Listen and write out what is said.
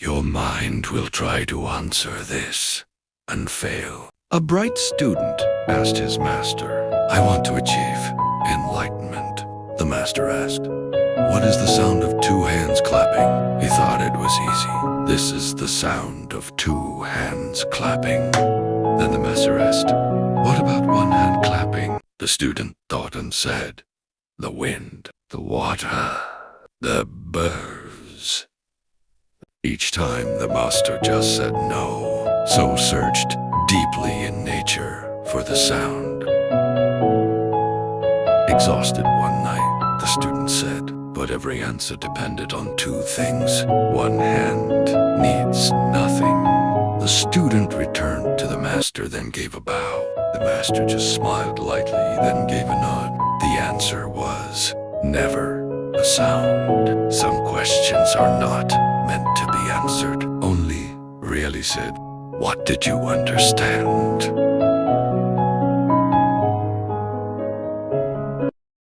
Your mind will try to answer this and fail. A bright student asked his master, I want to achieve enlightenment. The master asked, what is the sound of two hands clapping? He thought it was easy. This is the sound of two hands clapping. Then the master asked, what about one hand clapping? The student thought and said, the wind, the water, the birds. Each time the master just said no, so searched deeply in nature for the sound. Exhausted one night, the student said, but every answer depended on two things. One hand needs nothing. The student returned to the master, then gave a bow. The master just smiled lightly, then gave a nod. The answer was never a sound. Some questions are not meant to be answered, only really said, what did you understand?